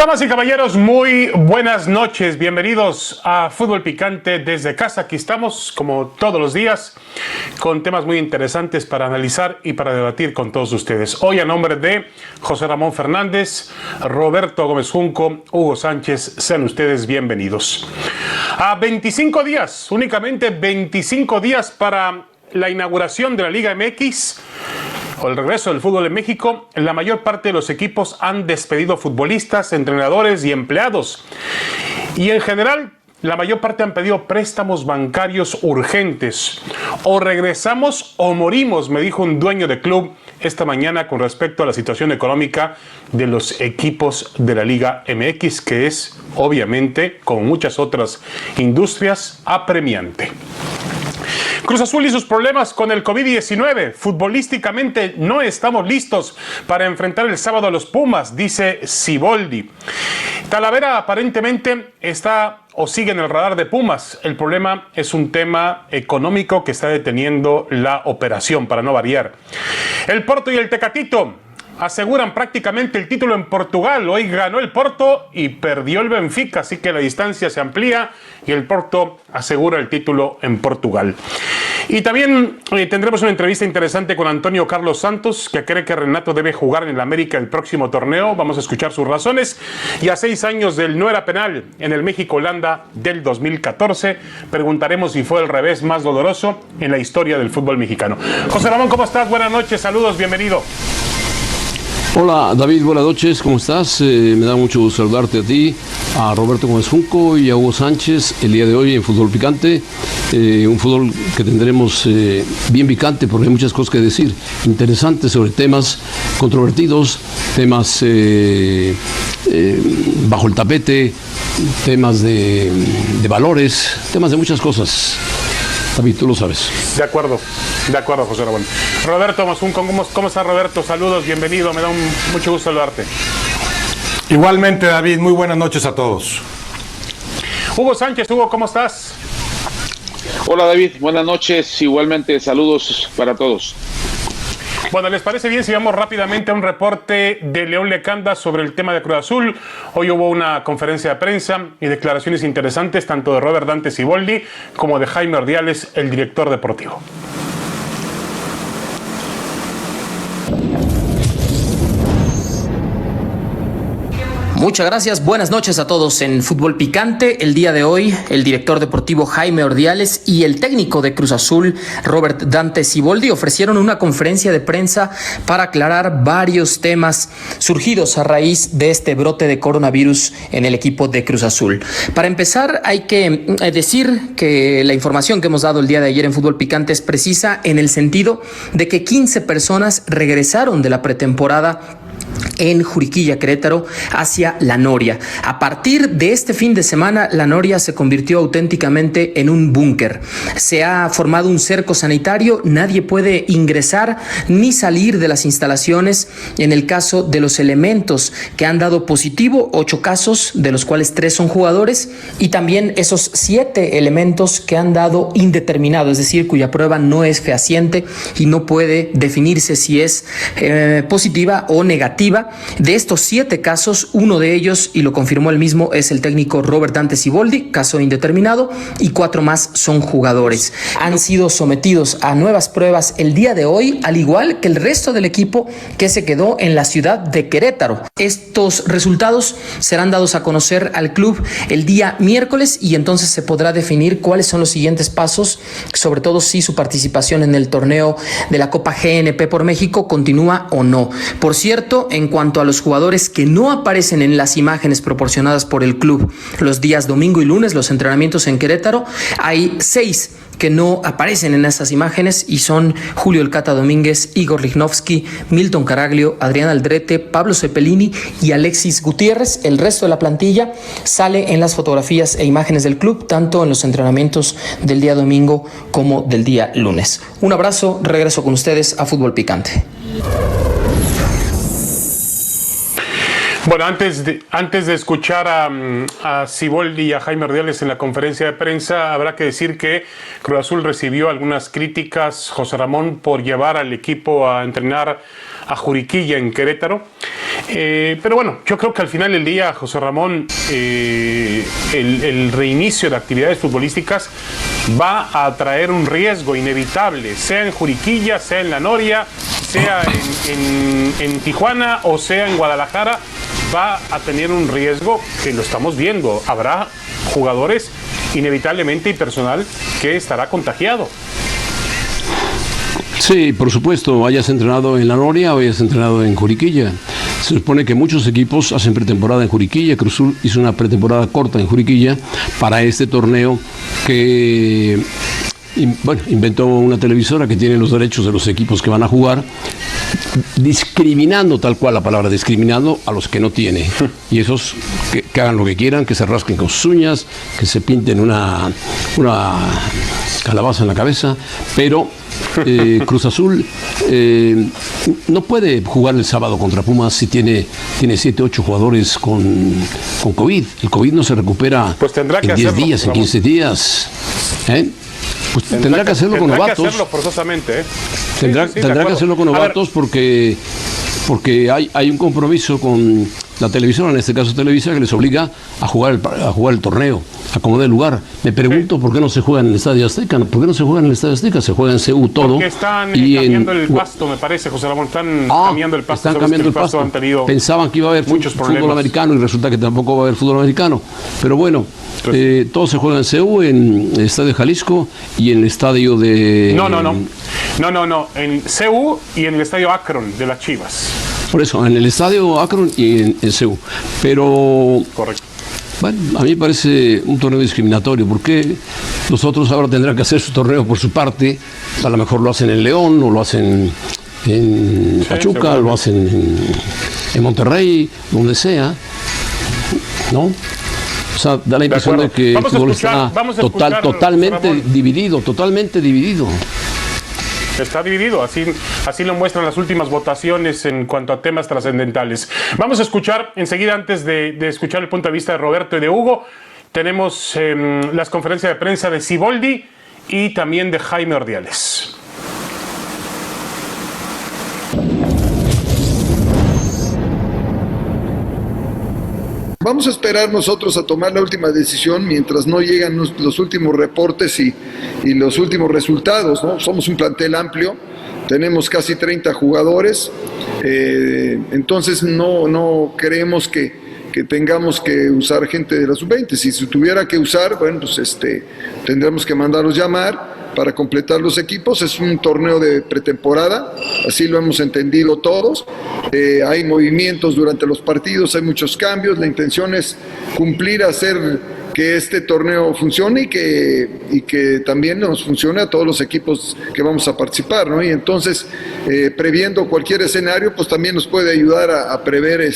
Damas y caballeros, muy buenas noches. Bienvenidos a Fútbol Picante desde casa. Aquí estamos, como todos los días, con temas muy interesantes para analizar y para debatir con todos ustedes. Hoy, a nombre de José Ramón Fernández, Roberto Gómez Junco, Hugo Sánchez, sean ustedes bienvenidos. A 25 días, únicamente 25 días para la inauguración de la Liga MX, o el regreso del fútbol en México, la mayor parte de los equipos han despedido futbolistas, entrenadores y empleados. Y en general, la mayor parte han pedido préstamos bancarios urgentes. O regresamos o morimos, me dijo un dueño de club esta mañana con respecto a la situación económica de los equipos de la Liga MX, que es, obviamente, como muchas otras industrias, apremiante. Cruz Azul y sus problemas con el COVID-19. Futbolísticamente no estamos listos para enfrentar el sábado a los Pumas, dice Siboldi. Talavera aparentemente está o sigue en el radar de Pumas. El problema es un tema económico que está deteniendo la operación, para no variar. El Porto y el Tecatito aseguran prácticamente el título en Portugal. Hoy ganó el Porto y perdió el Benfica, así que la distancia se amplía y el Porto asegura el título en Portugal. Y también tendremos una entrevista interesante con Antonio Carlos Santos, que cree que Renato debe jugar en el América el próximo torneo. Vamos a escuchar sus razones. Y a 6 años del no era penal en el México-Holanda del 2014, preguntaremos si fue el revés más doloroso en la historia del fútbol mexicano. José Ramón, ¿cómo estás? Buenas noches, saludos, bienvenido. Hola David, buenas noches, ¿cómo estás? Me da mucho gusto saludarte a ti, a Roberto Gómez Junco y a Hugo Sánchez el día de hoy en Fútbol Picante. Un fútbol que tendremos bien picante porque hay muchas cosas que decir, interesantes sobre temas controvertidos, temas bajo el tapete, temas de valores, temas de muchas cosas. David, tú lo sabes. De acuerdo, José Ramón. Roberto Mazunco, ¿cómo está Roberto? Saludos, bienvenido, me da mucho gusto saludarte. Igualmente, David, muy buenas noches a todos. Hugo Sánchez, Hugo, ¿cómo estás? Hola David, buenas noches, igualmente saludos para todos. Bueno, ¿les parece bien si vamos rápidamente a un reporte de León Lecanda sobre el tema de Cruz Azul? Hoy hubo una conferencia de prensa y declaraciones interesantes tanto de Robert Dante Siboldi como de Jaime Ordiales, el director deportivo. Muchas gracias, buenas noches a todos en Fútbol Picante. El día de hoy, el director deportivo Jaime Ordiales y el técnico de Cruz Azul, Robert Dante Siboldi, ofrecieron una conferencia de prensa para aclarar varios temas surgidos a raíz de este brote de coronavirus en el equipo de Cruz Azul. Para empezar, hay que decir que la información que hemos dado el día de ayer en Fútbol Picante es precisa en el sentido de que 15 personas regresaron de la pretemporada en Juriquilla, Querétaro, hacia La Noria. A partir de este fin de semana, La Noria se convirtió auténticamente en un búnker. Se ha formado un cerco sanitario, nadie puede ingresar ni salir de las instalaciones. En el caso de los elementos que han dado positivo, 8 casos, de los cuales 3 son jugadores, y también esos 7 elementos que han dado indeterminado, es decir, cuya prueba no es fehaciente y no puede definirse si es positiva o negativa. De estos 7 casos, uno de ellos, y lo confirmó él mismo, es el técnico Robert Dante Siboldi, caso indeterminado, y 4 más son jugadores. Han sido sometidos a nuevas pruebas el día de hoy, al igual que el resto del equipo que se quedó en la ciudad de Querétaro. Estos resultados serán dados a conocer al club el día miércoles y entonces se podrá definir cuáles son los siguientes pasos, sobre todo si su participación en el torneo de la Copa GNP por México continúa o no. Por cierto, en cuanto a los jugadores que no aparecen en las imágenes proporcionadas por el club los días domingo y lunes, los entrenamientos en Querétaro, hay 6 que no aparecen en esas imágenes y son Julio El Cata Domínguez, Igor Lichnowsky, Milton Caraglio, Adrián Aldrete, Pablo Cepelini y Alexis Gutiérrez. El resto de la plantilla sale en las fotografías e imágenes del club, tanto en los entrenamientos del día domingo como del día lunes. Un abrazo, regreso con ustedes a Fútbol Picante. Bueno, antes de escuchar a Siboldi y a Jaime Ordiales en la conferencia de prensa, habrá que decir que Cruz Azul recibió algunas críticas, José Ramón, por llevar al equipo a entrenar a Juriquilla en Querétaro. Pero bueno, yo creo que al final del día, José Ramón, el reinicio de actividades futbolísticas va a traer un riesgo inevitable, sea en Juriquilla, sea en La Noria, sea en Tijuana o sea en Guadalajara. Va a tener un riesgo que lo estamos viendo. Habrá jugadores inevitablemente y personal que estará contagiado. Sí, por supuesto, hayas entrenado en La Noria o hayas entrenado en Juriquilla. Se supone que muchos equipos hacen pretemporada en Juriquilla. Cruz Azul hizo una pretemporada corta en Juriquilla para este torneo que inventó una televisora que tiene los derechos de los equipos que van a jugar, discriminando, tal cual la palabra, discriminando a los que no tiene. Y esos que hagan lo que quieran, que se rasquen con sus uñas, que se pinten una calabaza en la cabeza, pero Cruz Azul no puede jugar el sábado contra Pumas si tiene 7, 8 jugadores con COVID. El COVID no se recupera pues tendrá que en 10 hacerlo, días, en 15 días. Pues tendrá que hacerlo con novatos. Tendrá que hacerlo forzosamente. Tendrá que hacerlo con novatos porque hay un compromiso con la televisora, en este caso Televisa, que les obliga a jugar el torneo, a como dé lugar. Me pregunto por qué no se juega en el Estadio Azteca. ¿Por qué no se juega en el Estadio Azteca? Se juega en CU todo. Porque están cambiando el pasto, me parece, José Ramón. Están cambiando el pasto. Están cambiando el pasto. Pensaban que iba a haber muchos fútbol americano y resulta que tampoco va a haber fútbol americano. Pero bueno, todo se juega en CU, en el Estadio Jalisco y en el estadio de... No. En CU y en el Estadio Akron de las Chivas. Por eso, en el Estadio Akron y en CU. Pero... Correcto. Bueno, a mí me parece un torneo discriminatorio, porque los otros ahora tendrán que hacer su torneo por su parte. A lo mejor lo hacen en León, o lo hacen en Pachuca, lo hacen en Monterrey, donde sea, ¿no? O sea, da la impresión de que el fútbol está totalmente dividido. Está dividido, así lo muestran las últimas votaciones en cuanto a temas trascendentales. Vamos a escuchar enseguida, antes de escuchar el punto de vista de Roberto y de Hugo, tenemos las conferencias de prensa de Siboldi y también de Jaime Ordiales. Vamos a esperar nosotros a tomar la última decisión mientras no llegan los últimos reportes y los últimos resultados, ¿no? Somos un plantel amplio, tenemos casi 30 jugadores, entonces no creemos que tengamos que usar gente de la sub-20. Si se tuviera que usar, bueno, pues tendremos que mandarlos llamar para completar los equipos. Es un torneo de pretemporada, así lo hemos entendido todos. Hay movimientos durante los partidos, hay muchos cambios. La intención es cumplir, hacer que este torneo funcione y que también nos funcione a todos los equipos que vamos a participar, ¿no? Y entonces, previendo cualquier escenario, pues también nos puede ayudar a prever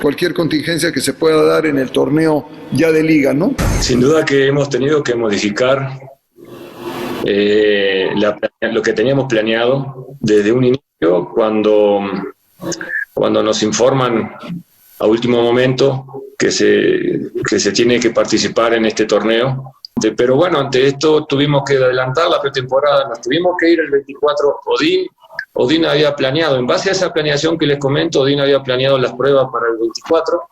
cualquier contingencia que se pueda dar en el torneo ya de liga, ¿no? Sin duda que hemos tenido que modificar lo que teníamos planeado desde un inicio, cuando nos informan a último momento que se tiene que participar en este torneo. Pero bueno, ante esto tuvimos que adelantar la pretemporada, nos tuvimos que ir el 24. Odín había planeado, en base a esa planeación que les comento, Odín había planeado las pruebas para el 24,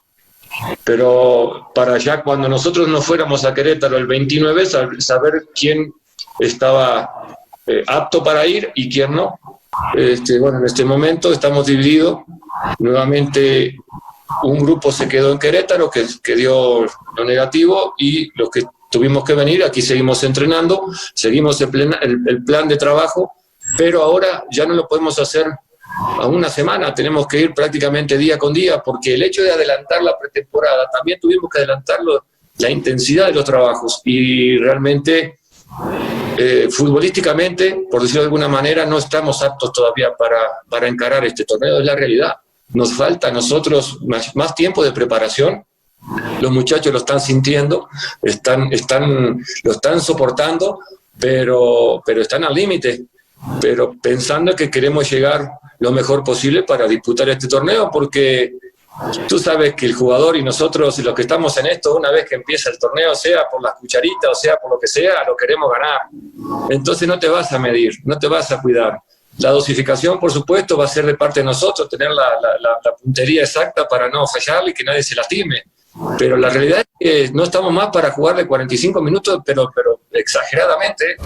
pero para ya cuando nosotros nos fuéramos a Querétaro el 29, saber quién estaba apto para ir y quién no. Bueno, en este momento estamos divididos. Nuevamente un grupo se quedó en Querétaro, que dio lo negativo, y los que tuvimos que venir, aquí seguimos entrenando, seguimos el plan de trabajo, pero ahora ya no lo podemos hacer a una semana, tenemos que ir prácticamente día con día, porque el hecho de adelantar la pretemporada, también tuvimos que adelantar la intensidad de los trabajos, y realmente futbolísticamente, por decirlo de alguna manera, no estamos aptos todavía para encarar este torneo, es la realidad. Nos falta a nosotros más tiempo de preparación. Los muchachos lo están sintiendo, lo están soportando, pero están al límite. Pero pensando que queremos llegar lo mejor posible para disputar este torneo, porque tú sabes que el jugador y nosotros, los que estamos en esto, una vez que empieza el torneo, sea por las cucharitas o sea por lo que sea, lo queremos ganar. Entonces no te vas a medir, no te vas a cuidar. La dosificación, por supuesto, va a ser de parte de nosotros, tener la puntería exacta para no fallarle y que nadie se lastime. Pero la realidad es que no estamos más para jugar de 45 minutos, pero exageradamente.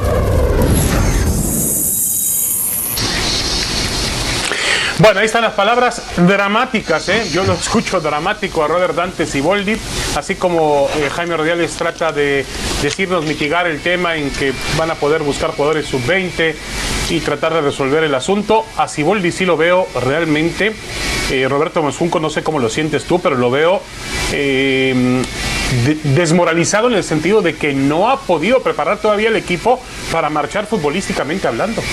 Bueno, ahí están las palabras dramáticas, ¿eh? Yo lo escucho dramático a Robert Dante Siboldi, así como Jaime Ordiales trata de decirnos mitigar el tema en que van a poder buscar jugadores sub-20 y tratar de resolver el asunto. A Siboldi sí lo veo realmente, Roberto Mosfunco, no sé cómo lo sientes tú, pero lo veo desmoralizado en el sentido de que no ha podido preparar todavía el equipo para marchar futbolísticamente hablando.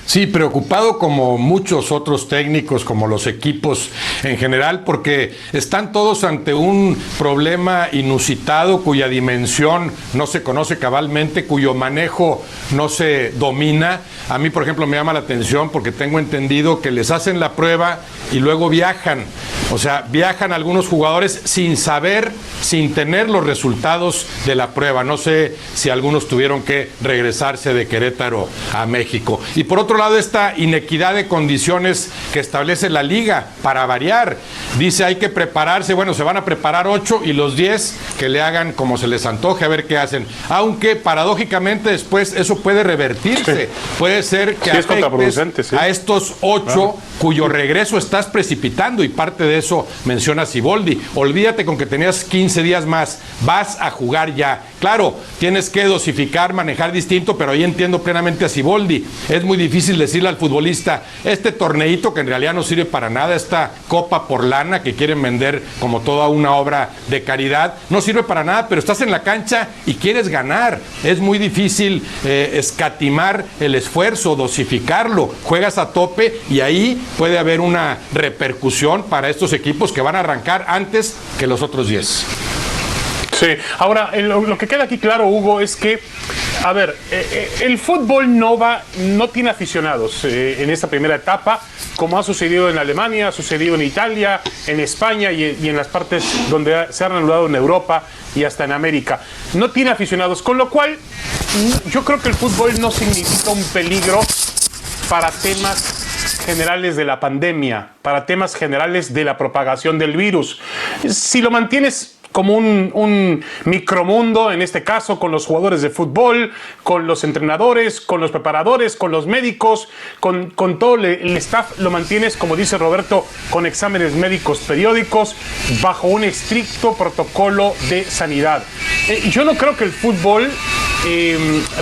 Sí, preocupado como muchos otros técnicos, como los equipos en general, porque están todos ante un problema inusitado cuya dimensión no se conoce cabalmente, cuyo manejo no se domina. A mí, por ejemplo, me llama la atención porque tengo entendido que les hacen la prueba y luego viajan. O sea, viajan algunos jugadores sin saber, sin tener los resultados de la prueba. No sé si algunos tuvieron que regresarse de Querétaro a México. Y por otro lado, esta inequidad de condiciones que establece la liga, para variar. Dice, hay que prepararse, bueno, se van a preparar 8 y los 10 que le hagan como se les antoje, a ver qué hacen. Aunque, paradójicamente, después eso puede revertirse. Sí. Puede ser que afectes a estos 8 cuyo regreso estás precipitando, y parte de eso menciona Siboldi. Olvídate con que tenías 15 días más, vas a jugar ya. Claro, tienes que dosificar, manejar distinto, pero ahí entiendo plenamente a Siboldi. Es muy difícil decirle al futbolista, este torneito que en realidad no sirve para nada, esta copa por lana que quieren vender como toda una obra de caridad, no sirve para nada, pero estás en la cancha y quieres ganar. Es muy difícil escatimar el esfuerzo, dosificarlo. Juegas a tope y ahí puede haber una repercusión para estos equipos que van a arrancar antes que los otros 10. Sí, ahora lo que queda aquí claro, Hugo, es que, a ver, el fútbol no tiene aficionados en esta primera etapa, como ha sucedido en Alemania, ha sucedido en Italia, en España y en las partes donde se han anulado en Europa y hasta en América. No tiene aficionados, con lo cual yo creo que el fútbol no significa un peligro para temas generales de la pandemia, para temas generales de la propagación del virus. Si lo mantienes como un micromundo, en este caso con los jugadores de fútbol, con los entrenadores, con los preparadores, con los médicos, con todo el staff, lo mantienes, como dice Roberto, con exámenes médicos periódicos, bajo un estricto protocolo de sanidad. Yo no creo que el fútbol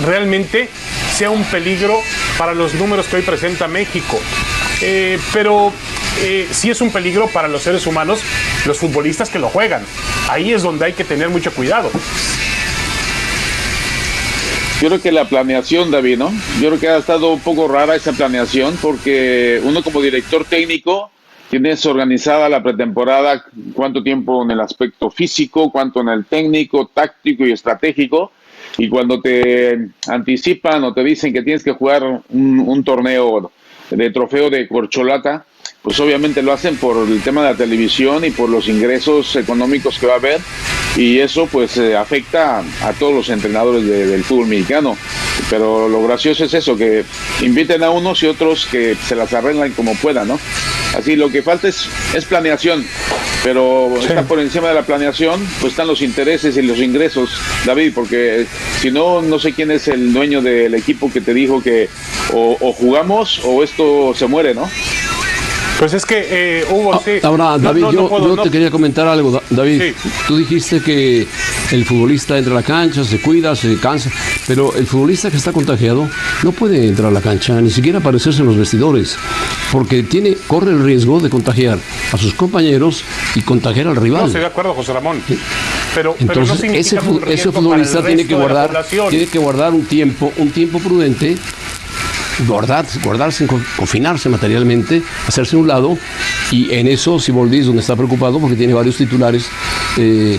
realmente sea un peligro para los números que hoy presenta México, pero sí es un peligro para los seres humanos, los futbolistas que lo juegan. Ahí es donde hay que tener mucho cuidado. Yo creo que la planeación, David, ¿no? Yo creo que ha estado un poco rara esa planeación, porque uno como director técnico tienes organizada la pretemporada, cuánto tiempo en el aspecto físico, cuánto en el técnico, táctico y estratégico, y cuando te anticipan o te dicen que tienes que jugar un torneo de trofeo de corcholata, pues obviamente lo hacen por el tema de la televisión y por los ingresos económicos que va a haber, y eso pues afecta a todos los entrenadores del fútbol mexicano. Pero lo gracioso es eso, que inviten a unos y otros que se las arreglan como puedan, ¿no? Así, lo que falta es planeación, pero sí, está por encima de la planeación, pues están los intereses y los ingresos, David, porque si no, no sé quién es el dueño del equipo que te dijo que o jugamos o esto se muere, ¿no? Pues es que, Hugo, sí. Ahora, David, yo te quería comentar algo, David. Sí. Tú dijiste que el futbolista entra a la cancha, se cuida, se cansa, pero el futbolista que está contagiado no puede entrar a la cancha, ni siquiera aparecerse en los vestidores, porque corre el riesgo de contagiar a sus compañeros y contagiar al rival. No, estoy de acuerdo, José Ramón. Pero entonces, no ese futbolista tiene que guardar un tiempo prudente, guardarse, confinarse materialmente, hacerse a un lado, y en eso Siboldi es donde está preocupado, porque tiene varios titulares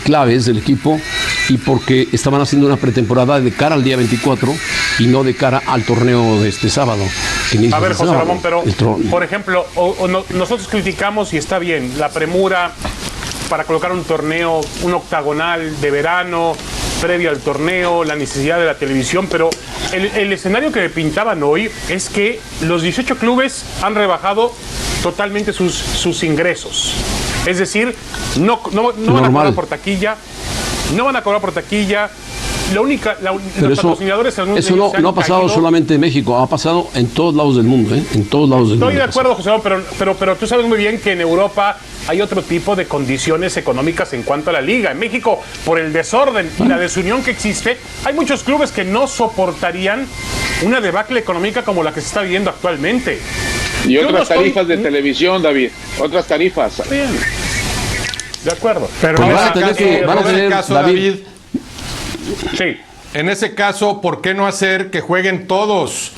claves del equipo, y porque estaban haciendo una pretemporada de cara al día 24 y no de cara al torneo de este sábado. A ver, José Ramón, pero por ejemplo, nosotros criticamos, y está bien, la premura para colocar un torneo, un octagonal de verano previo al torneo, la necesidad de la televisión, pero el escenario que pintaban hoy es que los 18 clubes han rebajado totalmente sus ingresos. Es decir, no van a cobrar por taquilla, no van a cobrar por taquilla. Pero los patrocinadores eso no ha pasado solamente en México, ha pasado en todos lados del mundo, en todos lados del mundo. Estoy de acuerdo, José, pero tú sabes muy bien que en Europa hay otro tipo de condiciones económicas en cuanto a la liga. En México, por el desorden y la desunión que existe, hay muchos clubes que no soportarían una debacle económica como la que se está viviendo actualmente. Y otras tarifas de televisión, David, otras tarifas. Bien, de acuerdo. Pero Pues van a tener, David. Sí. En ese caso, ¿por qué no hacer que jueguen todos?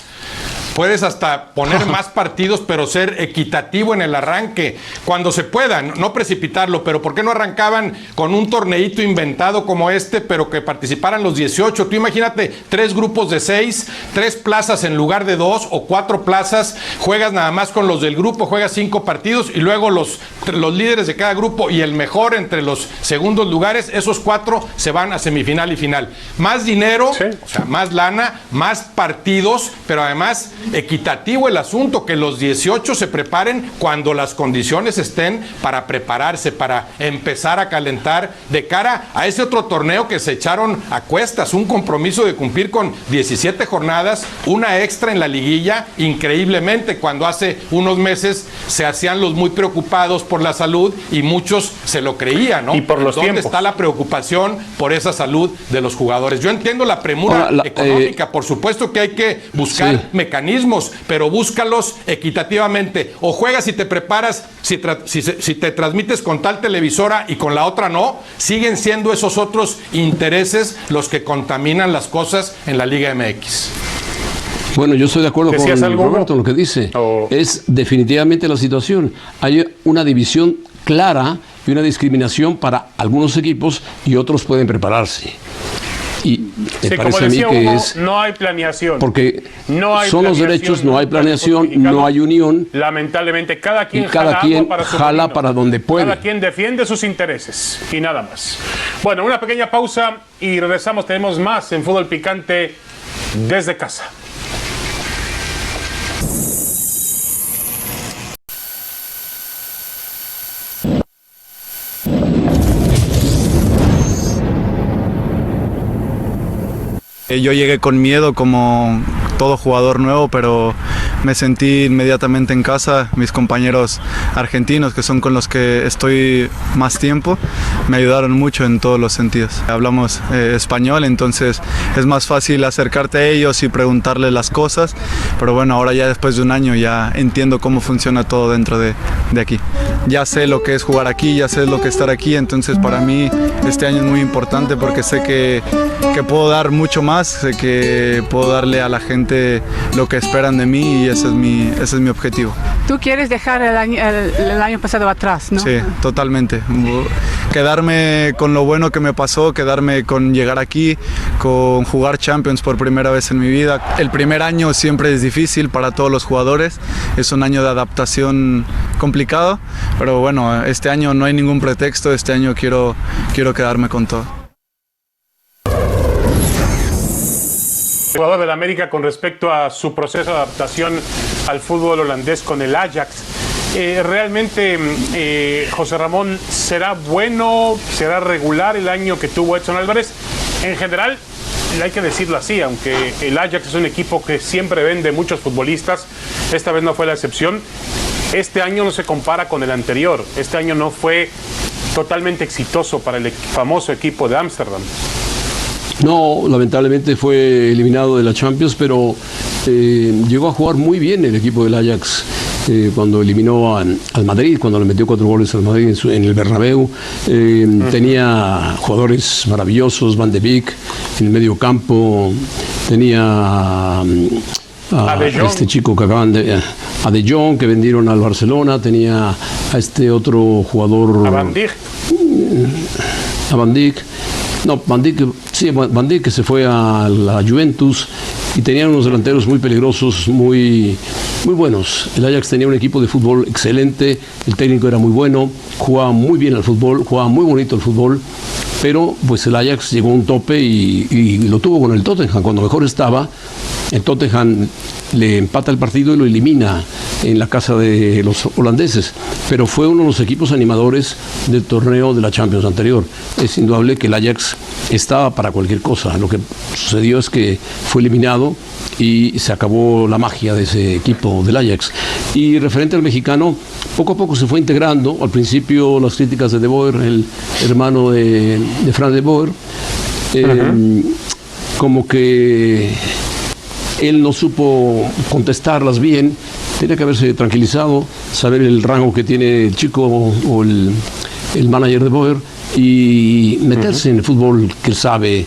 Puedes hasta poner más partidos, pero ser equitativo en el arranque, cuando se pueda, no precipitarlo, pero ¿por qué no arrancaban con un torneito inventado como este, pero que participaran los 18? Tú imagínate, 3 grupos de 6, 3 plazas en lugar de 2 o 4 plazas, juegas nada más con los del grupo, juegas 5 partidos y luego los líderes de cada grupo y el mejor entre los segundos lugares, esos 4 se van a semifinal y final. Más dinero, sí, o sea, más lana, más partidos, pero además equitativo el asunto, que los 18 se preparen cuando las condiciones estén para prepararse, para empezar a calentar de cara a ese otro torneo que se echaron a cuestas, un compromiso de cumplir con 17 jornadas, una extra en la liguilla, increíblemente, cuando hace unos meses se hacían los muy preocupados por la salud y muchos se lo creían, ¿no? Y por los ¿Dónde tiempos está la preocupación por esa salud de los jugadores? Yo entiendo la premura económica, por supuesto que hay que buscar mecanismos, pero búscalos equitativamente. O juegas y te preparas, si te transmites con tal televisora y con la otra no, siguen siendo esos otros intereses los que contaminan las cosas en la Liga MX. Bueno, yo estoy de acuerdo con Roberto en lo que dice. Es definitivamente la situación. Hay una división clara y una discriminación para algunos equipos y otros pueden prepararse. Y me parece a mí que no hay planeación. Porque son los derechos, no hay planeación, no hay unión. Lamentablemente, cada quien jala para donde puede. Cada quien defiende sus intereses y nada más. Bueno, una pequeña pausa y regresamos. Tenemos más en Fútbol Picante desde casa. Yo llegué con miedo como todo jugador nuevo, pero me sentí inmediatamente en casa. Mis compañeros argentinos, que son con los que estoy más tiempo, me ayudaron mucho en todos los sentidos. Hablamos español, entonces es más fácil acercarte a ellos y preguntarles las cosas, pero bueno, ahora ya después de un año ya entiendo cómo funciona todo dentro de aquí. Ya sé lo que es jugar aquí, ya sé lo que es estar aquí, entonces para mí este año es muy importante porque sé que puedo dar mucho más, sé que puedo darle a la gente lo que esperan de mí y ese es mi objetivo. Tú quieres dejar el año pasado atrás, ¿no? Sí, totalmente. Quedarme con lo bueno que me pasó, quedarme con llegar aquí, con jugar Champions por primera vez en mi vida. El primer año siempre es difícil para todos los jugadores, es un año de adaptación complicado, pero bueno, este año no hay ningún pretexto, este año quiero quedarme con todo. Jugador del América con respecto a su proceso de adaptación al fútbol holandés con el Ajax. Realmente, José Ramón, ¿será bueno, será regular el año que tuvo Edson Álvarez? En general, hay que decirlo así, aunque el Ajax es un equipo que siempre vende muchos futbolistas, esta vez no fue la excepción. Este año no se compara con el anterior, este año no fue totalmente exitoso para el famoso equipo de Ámsterdam. No, lamentablemente fue eliminado de la Champions, pero llegó a jugar muy bien el equipo del Ajax cuando eliminó al Madrid, cuando le metió 4 goles al Madrid en el Bernabéu. Tenía jugadores maravillosos, Van de Beek en el medio campo, tenía a este chico que acaban de... a De Jong, que vendieron al Barcelona, tenía a este otro jugador... A Van Dijk. A Van Dijk. No, Van Dijk que se fue a la Juventus, y tenían unos delanteros muy peligrosos, muy buenos. El Ajax tenía un equipo de fútbol excelente, el técnico era muy bueno, jugaba muy bien al fútbol, jugaba muy bonito el fútbol, pero pues el Ajax llegó a un tope y lo tuvo con el Tottenham. Cuando mejor estaba, el Tottenham le empata el partido y lo elimina en la casa de los holandeses, pero fue uno de los equipos animadores del torneo de la Champions anterior. Es indudable que el Ajax estaba para cualquier cosa. Lo que sucedió es que fue eliminado y se acabó la magia de ese equipo del Ajax. Y referente al mexicano, poco a poco se fue integrando. Al principio las críticas de De Boer, el hermano de Frank De Boer, como que él no supo contestarlas bien. Tenía que haberse tranquilizado, saber el rango que tiene el chico o el manager de Boer y meterse en el fútbol que él sabe,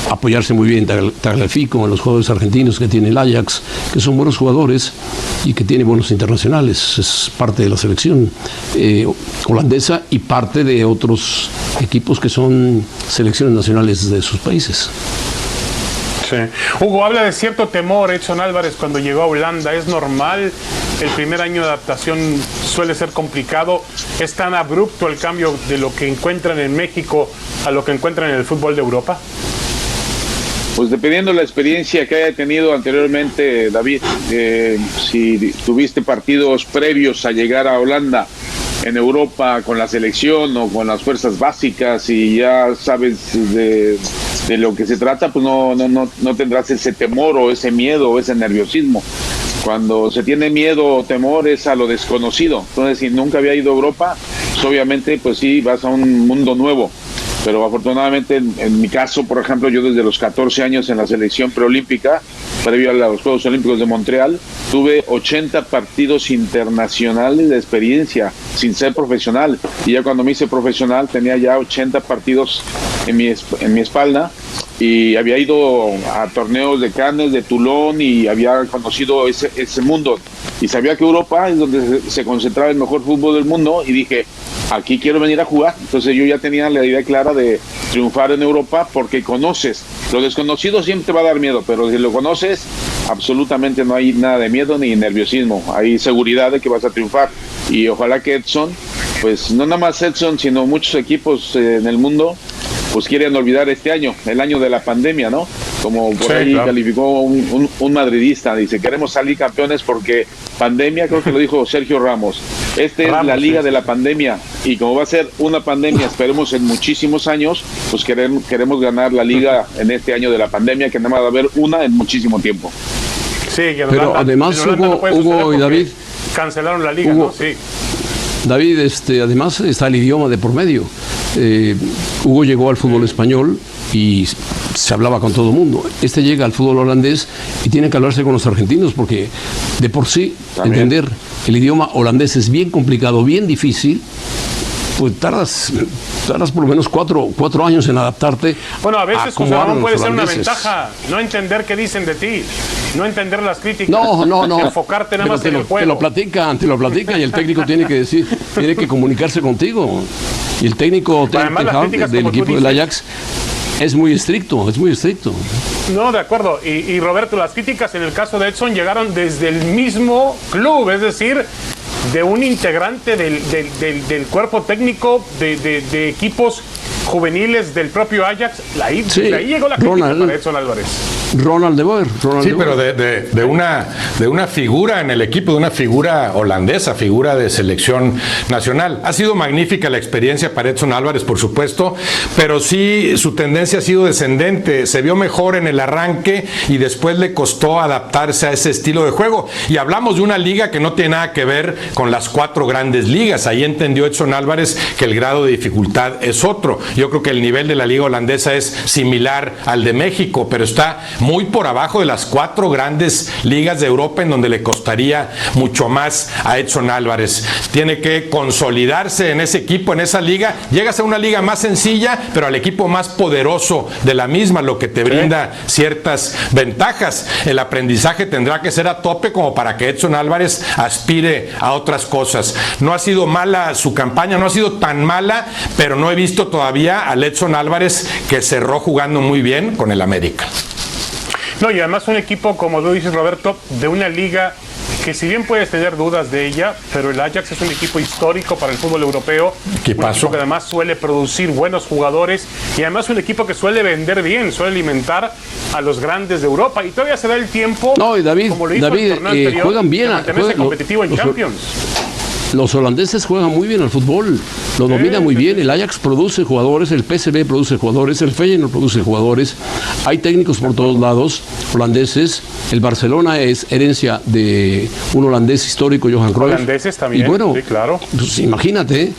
apoyarse muy bien Tagliafico, en los jugadores argentinos que tiene el Ajax, que son buenos jugadores y que tiene buenos internacionales. Es parte de la selección holandesa y parte de otros equipos que son selecciones nacionales de sus países. Sí. Hugo, habla de cierto temor Edson Álvarez cuando llegó a Holanda. ¿Es normal? El primer año de adaptación suele ser complicado. ¿Es tan abrupto el cambio de lo que encuentran en México a lo que encuentran en el fútbol de Europa? Pues dependiendo de la experiencia que haya tenido anteriormente, David, si tuviste partidos previos a llegar a Holanda en Europa con la selección o con las fuerzas básicas y ya sabes de lo que se trata, pues no tendrás ese temor o ese miedo o ese nerviosismo. Cuando se tiene miedo o temor es a lo desconocido. Entonces, si nunca había ido a Europa, pues obviamente, pues sí, vas a un mundo nuevo. Pero afortunadamente, en mi caso, por ejemplo, yo desde los 14 años en la selección preolímpica, previo a los Juegos Olímpicos de Montreal, tuve 80 partidos internacionales de experiencia sin ser profesional. Y ya cuando me hice profesional tenía ya 80 partidos en mi espalda y había ido a torneos de Cannes, de Toulon y había conocido ese mundo. Y sabía que Europa es donde se concentraba el mejor fútbol del mundo y dije, aquí quiero venir a jugar. Entonces yo ya tenía la idea clara de triunfar en Europa porque conoces. Lo desconocido siempre te va a dar miedo, pero si lo conoces, absolutamente no hay nada de miedo ni nerviosismo. Hay seguridad de que vas a triunfar. Y ojalá que Edson, pues no nada más Edson, sino muchos equipos en el mundo, pues quieren olvidar este año, el año de la pandemia, ¿no? Como por ahí claro. Calificó un madridista, dice, queremos salir campeones porque pandemia, creo que lo dijo Sergio Ramos. Es la liga de la pandemia y como va a ser una pandemia, esperemos en muchísimos años, pues queremos ganar la liga en este año de la pandemia, que nada más va a haber una en muchísimo tiempo. Sí, que pero además Hugo y David cancelaron la liga, Hugo, ¿no? Sí. David, además está el idioma de por medio. Hugo llegó al fútbol español y se hablaba con todo el mundo. Llega al fútbol holandés y tiene que hablarse con los argentinos porque de por sí entender el idioma holandés es bien complicado, bien difícil. Pues tardas por lo menos cuatro años en adaptarte. Bueno, a veces José Ramón puede ser una ventaja, no entender qué dicen de ti, no entender las críticas. No. Enfocarte nada más en el juego. Te lo platican y el técnico tiene que comunicarse contigo. Y el técnico del equipo del Ajax es muy estricto. No, de acuerdo. Y Roberto, las críticas en el caso de Edson llegaron desde el mismo club, es decir, de un integrante del cuerpo técnico de equipos juveniles del propio Ajax. Ahí llegó la crítica para Edson Álvarez. Ronald de Boer. Pero de una figura en el equipo, de una figura holandesa, figura de selección nacional. Ha sido magnífica la experiencia para Edson Álvarez, por supuesto, pero sí su tendencia ha sido descendente. Se vio mejor en el arranque y después le costó adaptarse a ese estilo de juego. Y hablamos de una liga que no tiene nada que ver con las 4 grandes ligas. Ahí entendió Edson Álvarez que el grado de dificultad es otro. Yo creo que el nivel de la liga holandesa es similar al de México, pero está muy por abajo de las 4 grandes ligas de Europa, en donde le costaría mucho más a Edson Álvarez. Tiene que consolidarse en ese equipo, en esa liga. Llegas a una liga más sencilla, pero al equipo más poderoso de la misma, lo que te brinda ciertas ventajas. El aprendizaje tendrá que ser a tope como para que Edson Álvarez aspire a otras cosas. No ha sido mala su campaña, no ha sido tan mala, pero no he visto todavía al Edson Álvarez que cerró jugando muy bien con el América. No, y además un equipo, como tú dices, Roberto, de una liga que si bien puedes tener dudas de ella, pero el Ajax es un equipo histórico para el fútbol europeo. ¿Qué un pasó? equipo que además suele producir buenos jugadores y además un equipo que suele vender bien, suele alimentar a los grandes de Europa y todavía se da el tiempo, No, y David, como lo hizo el torneo anterior, juegan bien, de mantenerse competitivo en los Champions. Los holandeses juegan muy bien al fútbol, lo dominan muy bien. El Ajax produce jugadores, el PSV produce jugadores, el Feyenoord produce jugadores. Hay técnicos por todos lados, holandeses. El Barcelona es herencia de un holandés histórico, Johan Cruyff. Holandeses también, y bueno, sí, claro. Pues imagínate,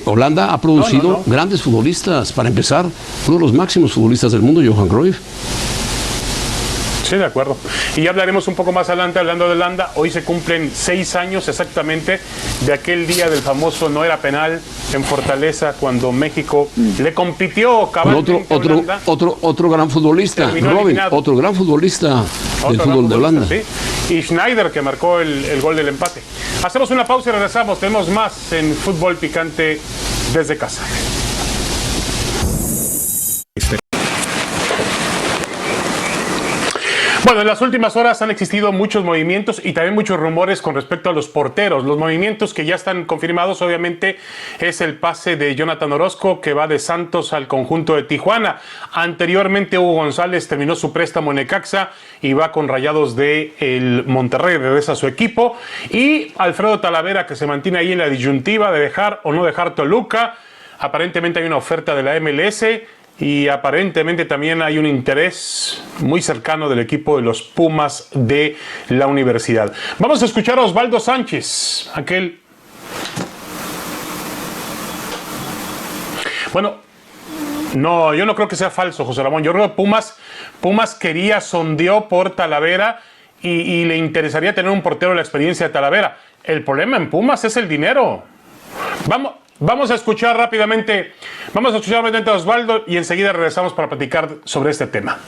Holanda ha producido grandes futbolistas. Para empezar, uno de los máximos futbolistas del mundo, Johan Cruyff. Sí, de acuerdo. Y ya hablaremos un poco más adelante, hablando de Holanda. Hoy se cumplen 6 años exactamente de aquel día del famoso no era penal en Fortaleza, cuando México le compitió cabalmente a Holanda. Otro gran futbolista, Robin, otro gran futbolista del fútbol de Holanda. Sí. Y Schneider, que marcó el gol del empate. Hacemos una pausa y regresamos. Tenemos más en Fútbol Picante desde casa. Bueno, en las últimas horas han existido muchos movimientos y también muchos rumores con respecto a los porteros. Los movimientos que ya están confirmados, obviamente, es el pase de Jonathan Orozco, que va de Santos al conjunto de Tijuana. Anteriormente, Hugo González terminó su préstamo en Necaxa y va con Rayados de el Monterrey, regresa a su equipo. Y Alfredo Talavera, que se mantiene ahí en la disyuntiva de dejar o no dejar Toluca. Aparentemente hay una oferta de la MLS. Y aparentemente también hay un interés muy cercano del equipo de los Pumas de la universidad. Vamos a escuchar a Osvaldo Sánchez, aquel... Bueno, no, yo no creo que sea falso, José Ramón. Yo creo que Pumas sondeó por Talavera y le interesaría tener un portero de la experiencia de Talavera. El problema en Pumas es el dinero. Vamos a escuchar rápidamente a Osvaldo y enseguida regresamos para platicar sobre este tema.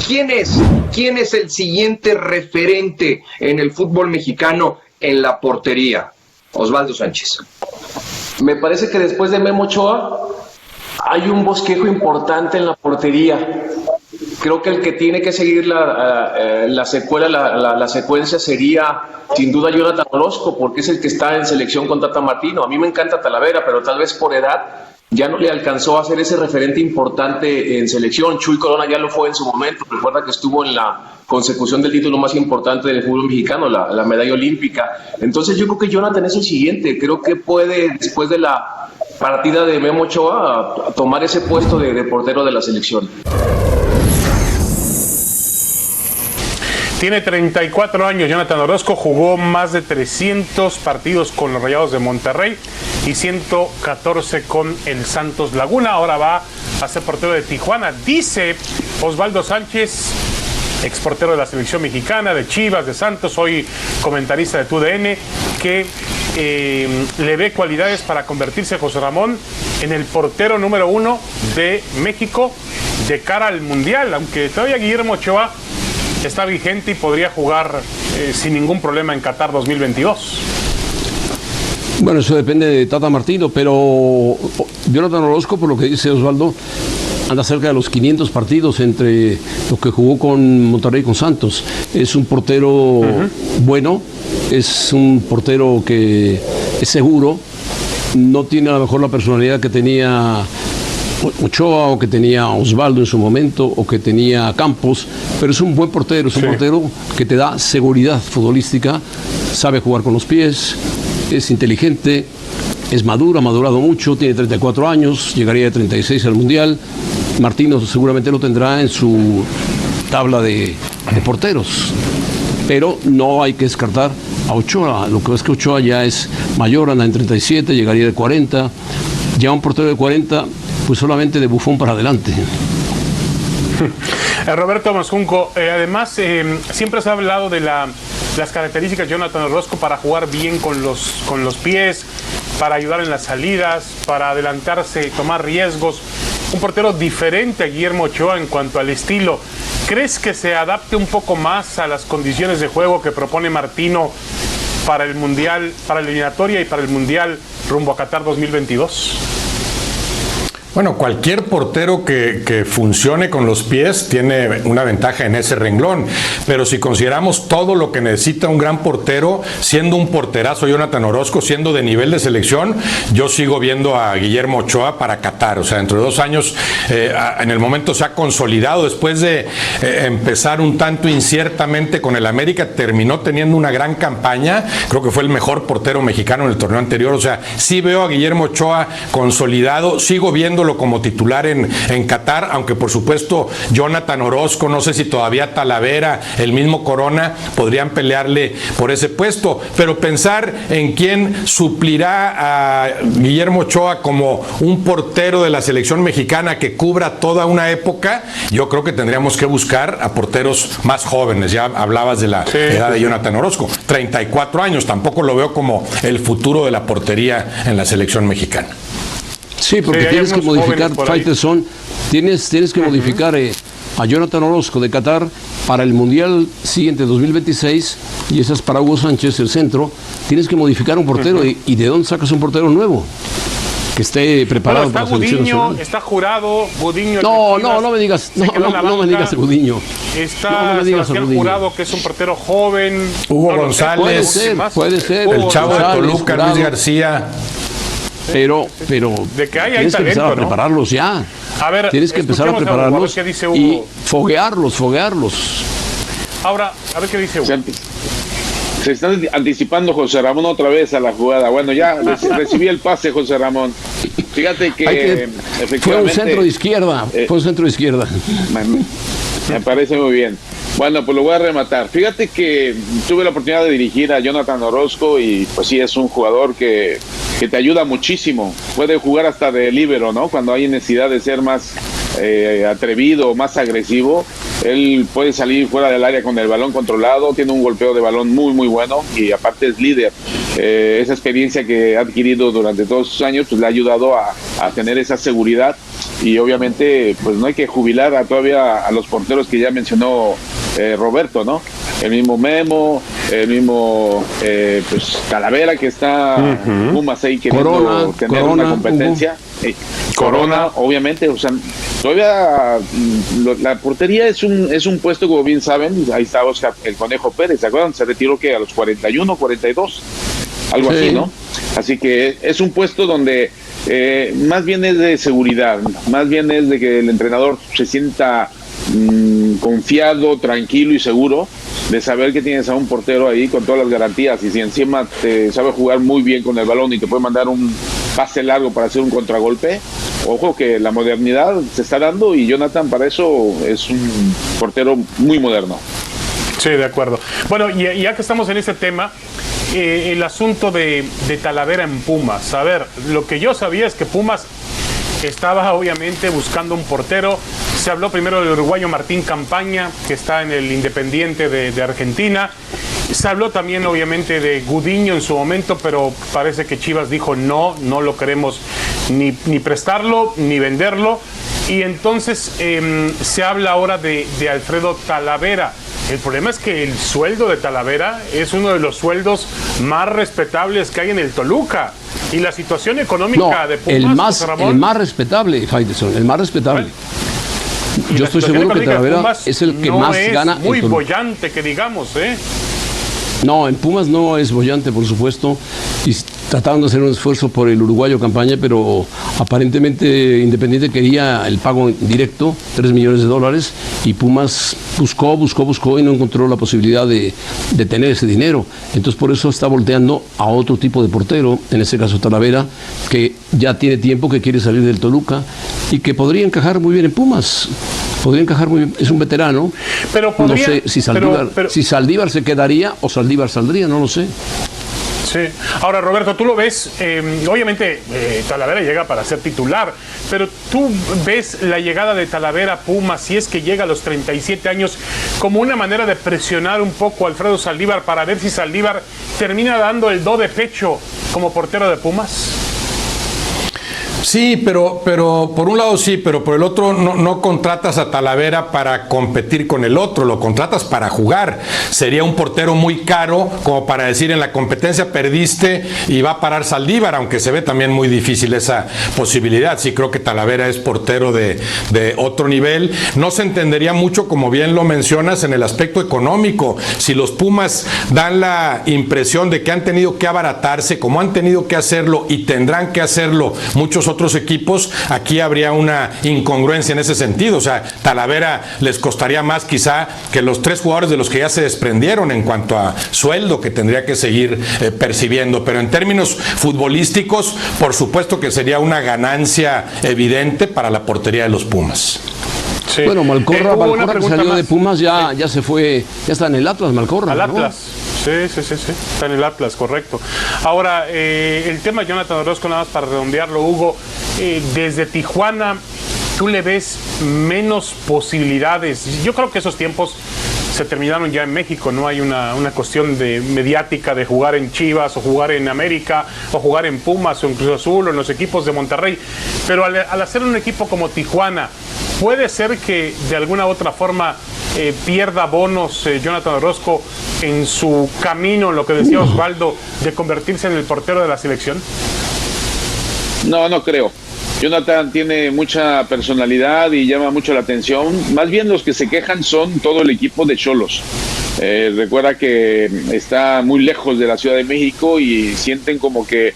¿Quién es el siguiente referente en el fútbol mexicano en la portería? Osvaldo Sánchez. Me parece que después de Memo Ochoa hay un bosquejo importante en la portería. Creo que el que tiene que seguir la secuencia sería sin duda Jonathan Orozco, porque es el que está en selección con Tata Martino. A mí me encanta Talavera, pero tal vez por edad ya no le alcanzó a ser ese referente importante en selección. Chuy Corona ya lo fue en su momento. Recuerda que estuvo en la consecución del título más importante del fútbol mexicano, la medalla olímpica. Entonces yo creo que Jonathan es el siguiente. Creo que puede, después de la partida de Memo Ochoa, a tomar ese puesto de portero de la selección. Tiene 34 años Jonathan Orozco, jugó más de 300 partidos con los Rayados de Monterrey y 114 con el Santos Laguna. Ahora va a ser portero de Tijuana. Dice Osvaldo Sánchez, exportero de la selección mexicana, de Chivas, de Santos, hoy comentarista de TUDN, que le ve cualidades para convertirse, José Ramón, en el portero número 1 de México de cara al Mundial, aunque todavía Guillermo Ochoa está vigente y podría jugar sin ningún problema en Qatar 2022. Bueno, eso depende de Tata Martino, pero Jonathan Orozco, por lo que dice Osvaldo, anda cerca de los 500 partidos entre los que jugó con Monterrey y con Santos. Es un portero bueno, es un portero que es seguro, no tiene a lo mejor la personalidad que tenía Ochoa o que tenía Osvaldo en su momento o que tenía Campos, pero es un buen portero, es un portero que te da seguridad futbolística, sabe jugar con los pies, es inteligente, es maduro, ha madurado mucho, tiene 34 años, llegaría de 36 al Mundial. Martino seguramente lo tendrá en su tabla de porteros, pero no hay que descartar a Ochoa. Lo que es que Ochoa ya es mayor, anda en 37, llegaría de 40, ya un portero de 40 pues solamente de Buffon para adelante. Roberto Mascunco, además siempre se ha hablado de las características de Jonathan Orozco para jugar bien con los pies, para ayudar en las salidas, para adelantarse, tomar riesgos. Un portero diferente a Guillermo Ochoa en cuanto al estilo. ¿Crees que se adapte un poco más a las condiciones de juego que propone Martino para el Mundial, para la eliminatoria y para el Mundial rumbo a Qatar 2022? Bueno, cualquier portero que funcione con los pies tiene una ventaja en ese renglón, pero si consideramos todo lo que necesita un gran portero, siendo un porterazo Jonathan Orozco, siendo de nivel de selección, yo sigo viendo a Guillermo Ochoa para Qatar. O sea, dentro de 2 años, en el momento se ha consolidado, después de empezar un tanto inciertamente con el América, terminó teniendo una gran campaña, creo que fue el mejor portero mexicano en el torneo anterior. O sea, sí veo a Guillermo Ochoa consolidado, sigo viéndolo como titular en Qatar, aunque por supuesto Jonathan Orozco, no sé si todavía Talavera, el mismo Corona, podrían pelearle por ese puesto, pero pensar en quién suplirá a Guillermo Ochoa como un portero de la selección mexicana que cubra toda una época, yo creo que tendríamos que buscar a porteros más jóvenes. Ya hablabas de la edad de Jonathan Orozco, 34 años, tampoco lo veo como el futuro de la portería en la selección mexicana. Sí, porque tienes que modificar, Faitelson, tienes que modificar a Jonathan Orozco de Qatar para el Mundial siguiente 2026, y esa es para Hugo Sánchez, el centro. Tienes que modificar un portero, y ¿de dónde sacas un portero nuevo? Que esté preparado para la selección nacional. Está Jurado, Gudiño. No me digas, no me digas Gudiño. Está Sebastián Jurado, que es un portero joven. Hugo González. Puede ser. El chavo de Toluca, Luis García. Pero de que hay tienes talento, que empezar a ¿no? prepararlos ya. A ver, tienes que empezar a prepararlos y foguearlos. Ahora, a ver qué dice Hugo. Se están anticipando, José Ramón, otra vez a la jugada. Bueno, ya recibí el pase, José Ramón. Fíjate que efectivamente fue un centro de izquierda. Me parece muy bien. Bueno, pues lo voy a rematar. Fíjate que tuve la oportunidad de dirigir a Jonathan Orozco y pues sí, es un jugador que te ayuda muchísimo. Puede jugar hasta de líbero, ¿no? Cuando hay necesidad de ser más atrevido, más agresivo, él puede salir fuera del área con el balón controlado, tiene un golpeo de balón muy, muy bueno y aparte es líder. Esa experiencia que ha adquirido durante todos sus años pues le ha ayudado a tener esa seguridad y obviamente pues no hay que jubilar todavía a los porteros que ya mencionó Roberto, ¿no? El mismo Memo, el mismo pues Talavera, que está Pumas ahí queriendo tener una competencia. Corona, obviamente, o sea, todavía la portería es un puesto, como bien saben, ahí está Oscar el Conejo Pérez, ¿se acuerdan? Se retiró que a los 41, 42, algo así, ¿no? Así que es un puesto donde más bien es de seguridad, más bien es de que el entrenador se sienta confiado, tranquilo y seguro de saber que tienes a un portero ahí con todas las garantías y si encima te sabe jugar muy bien con el balón y te puede mandar un pase largo para hacer un contragolpe, ojo que la modernidad se está dando y Jonathan para eso es un portero muy moderno. Sí, de acuerdo. Bueno, y ya que estamos en este tema, el asunto de Talavera en Pumas. A ver, lo que yo sabía es que Pumas estaba obviamente buscando un portero. Se habló primero del uruguayo Martín Campaña, que está en el Independiente de Argentina. Se habló también obviamente de Gudiño en su momento, pero parece que Chivas dijo no lo queremos ni prestarlo ni venderlo. Y entonces se habla ahora de Alfredo Talavera. El problema es que el sueldo de Talavera es uno de los sueldos más respetables que hay en el Toluca. Y la situación económica de Pumas, el más respetable, Faitelson, el más respetable. Yo estoy seguro que Talavera es el que más gana. Muy bollante, que digamos, ¿eh? No, en Pumas no es bollante, por supuesto, y trataron de hacer un esfuerzo por el uruguayo Campaña, pero aparentemente Independiente quería el pago directo, $3 millones, y Pumas buscó y no encontró la posibilidad de tener ese dinero. Entonces por eso está volteando a otro tipo de portero, en este caso Talavera, que ya tiene tiempo, que quiere salir del Toluca y que podría encajar muy bien en Pumas. Podría encajar muy bien, es un veterano. Pero podría, no sé si Saldívar se quedaría o Saldívar saldría, no lo sé. Sí. Ahora, Roberto, tú lo ves, obviamente Talavera llega para ser titular, pero tú ves la llegada de Talavera a Pumas, si es que llega a los 37 años, como una manera de presionar un poco a Alfredo Saldívar para ver si Saldívar termina dando el do de pecho como portero de Pumas. Sí, pero por un lado sí, pero por el otro no contratas a Talavera para competir con el otro, lo contratas para jugar. Sería un portero muy caro como para decir en la competencia perdiste y va a parar Saldívar, aunque se ve también muy difícil esa posibilidad. Sí creo que Talavera es portero de otro nivel. No se entendería mucho, como bien lo mencionas, en el aspecto económico. Si los Pumas dan la impresión de que han tenido que abaratarse, como han tenido que hacerlo y tendrán que hacerlo muchos otros equipos, aquí habría una incongruencia en ese sentido. O sea, Talavera les costaría más quizá que los 3 jugadores de los que ya se desprendieron en cuanto a sueldo que tendría que seguir percibiendo. Pero en términos futbolísticos, por supuesto que sería una ganancia evidente para la portería de los Pumas. Sí. Bueno, Malcorra que salió más de Pumas, ya se fue, ya está en el Atlas, Malcorra. Al Atlas. Sí, está en el Atlas, correcto. Ahora, el tema de Jonathan Orozco, nada más para redondearlo, Hugo, desde Tijuana, ¿tú le ves menos posibilidades? Yo creo que esos tiempos se terminaron ya en México, no hay una cuestión de mediática de jugar en Chivas o jugar en América o jugar en Pumas o en Cruz Azul o en los equipos de Monterrey, pero al hacer un equipo como Tijuana, ¿puede ser que de alguna u otra forma pierda bonos Jonathan Orozco en su camino, lo que decía Osvaldo, de convertirse en el portero de la selección? No creo. Jonathan tiene mucha personalidad y llama mucho la atención. Más bien los que se quejan son todo el equipo de Xolos. Recuerda que está muy lejos de la Ciudad de México y sienten como que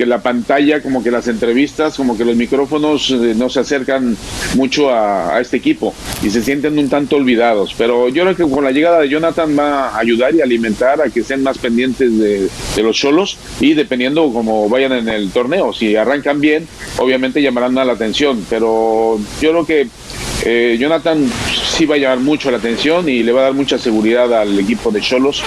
la pantalla, como que las entrevistas, como que los micrófonos no se acercan mucho a este equipo y se sienten un tanto olvidados. Pero yo creo que con la llegada de Jonathan va a ayudar y alimentar a que estén más pendientes de los Xolos, y dependiendo cómo vayan en el torneo, si arrancan bien, obviamente llamarán más la atención. Pero yo creo que Jonathan sí va a llamar mucho la atención y le va a dar mucha seguridad al equipo de Xolos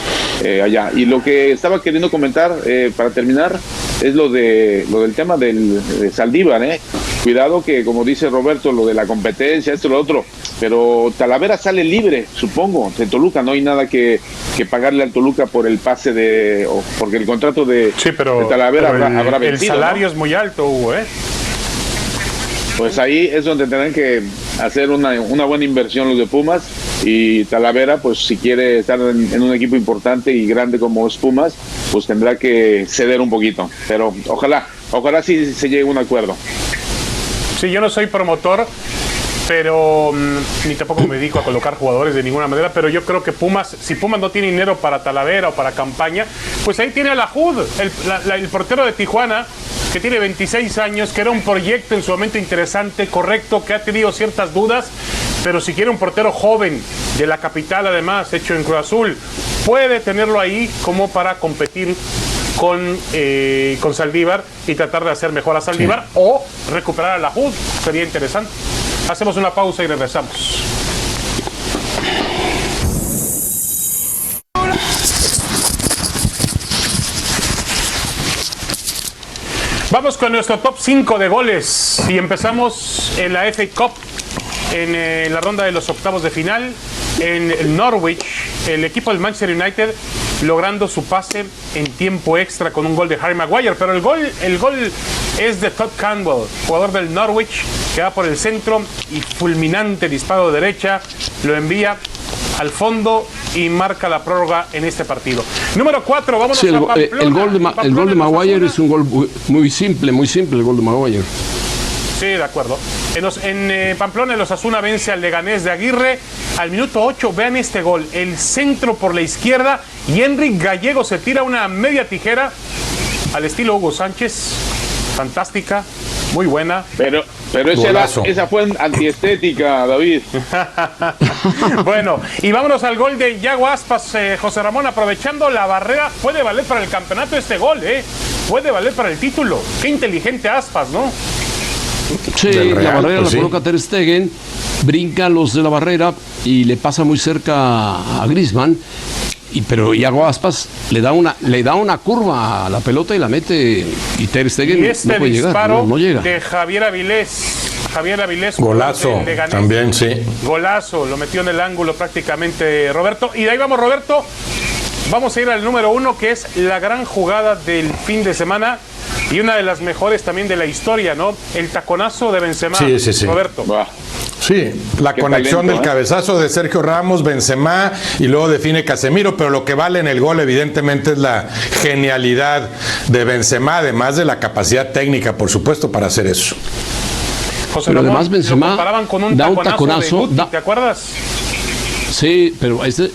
allá. Y lo que estaba queriendo comentar para terminar es lo del tema de Saldívar, Cuidado que, como dice Roberto, lo de la competencia, esto, lo otro, pero Talavera sale libre, supongo, de Toluca. No hay nada que pagarle al Toluca por el pase porque el contrato de Talavera habrá vencido. El salario, ¿no?, es muy alto, Hugo, Pues ahí es donde tendrán que hacer una buena inversión los de Pumas, y Talavera, pues si quiere estar en un equipo importante y grande como es Pumas, pues tendrá que ceder un poquito. Pero ojalá sí se llegue a un acuerdo. Sí, yo no soy promotor, pero ni tampoco me dedico a colocar jugadores de ninguna manera, pero yo creo que si Pumas no tiene dinero para Talavera o para campaña, pues ahí tiene a Lahoud, el portero de Tijuana, que tiene 26 años, que era un proyecto en su momento interesante, correcto, que ha tenido ciertas dudas, pero si quiere un portero joven de la capital, además, hecho en Cruz Azul, puede tenerlo ahí como para competir con Saldívar y tratar de hacer mejor a Saldívar, o recuperar a Lahoud. Sería interesante. Hacemos una pausa y regresamos. Vamos con nuestro top 5 de goles y empezamos en la FA Cup, en la ronda de los octavos de final, en el Norwich, el equipo del Manchester United logrando su pase en tiempo extra con un gol de Harry Maguire, pero el gol es de Todd Cantwell, jugador del Norwich, que va por el centro y fulminante disparo de derecha, lo envía al fondo y marca la prórroga en este partido. Número 4, vámonos a Pamplona. El gol de Maguire es un gol muy simple el gol de Maguire. Sí, de acuerdo. En Pamplona, el Osasuna vence al Leganés de Aguirre al minuto 8. Vean este gol. El centro por la izquierda y Enric Gallego se tira una media tijera al estilo Hugo Sánchez. Fantástica, muy buena. Pero esa fue antiestética, David. Bueno, y vámonos al gol de Yago Aspas, José Ramón, aprovechando la barrera. Puede valer para el campeonato este gol, puede valer para el título. Qué inteligente Aspas, ¿no? Sí, la barrera la coloca Ter Stegen, brincan los de la barrera y le pasa muy cerca a Griezmann, pero Iago Aspas le da una curva a la pelota y la mete, y Ter Stegen no puede llegar, no llega. De Javier Avilés, golazo también, sí. Golazo, lo metió en el ángulo prácticamente Roberto. Y de ahí vamos, Roberto. Vamos a ir al número 1, que es la gran jugada del fin de semana. y una de las mejores también de la historia, ¿no? El taconazo de Benzema, Sí. Roberto. Sí, la Qué conexión talento, del cabezazo de Sergio Ramos, Benzema, y luego define Casemiro, pero lo que vale en el gol evidentemente es la genialidad de Benzema, además de la capacidad técnica, por supuesto, para hacer eso. José Pero Ramón, además Benzema lo comparaban con un da un taconazo, taconazo, de Guti, ¿te acuerdas? Sí, pero este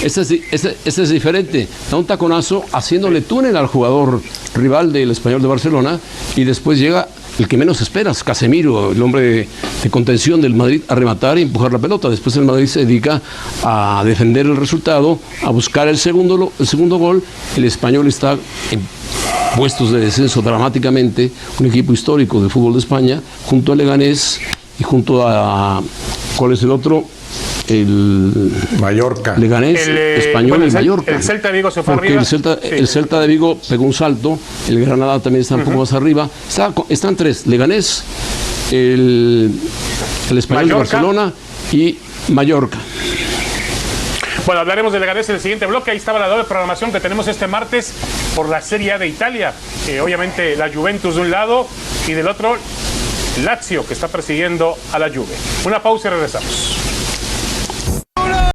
es diferente. Da un taconazo haciéndole túnel al jugador rival del Español de Barcelona y después llega el que menos esperas, Casemiro, el hombre de contención del Madrid, a rematar y empujar la pelota. Después el Madrid se dedica a defender el resultado, a buscar el segundo gol. El Español está en puestos de descenso dramáticamente, un equipo histórico del fútbol de España, junto a Leganés y junto a... ¿Cuál es el otro? El Mallorca. Leganés, Español y Mallorca. El Celta de Vigo se fue porque arriba. El Celta de Vigo pegó un salto, el Granada también está un poco más arriba. Están tres, Leganés, el Español de Barcelona y Mallorca. Bueno, hablaremos de Leganés en el siguiente bloque. Ahí estaba la doble programación que tenemos este martes por la Serie A de Italia. Obviamente la Juventus de un lado y del otro Lazio, que está persiguiendo a la Juve. Una pausa y regresamos.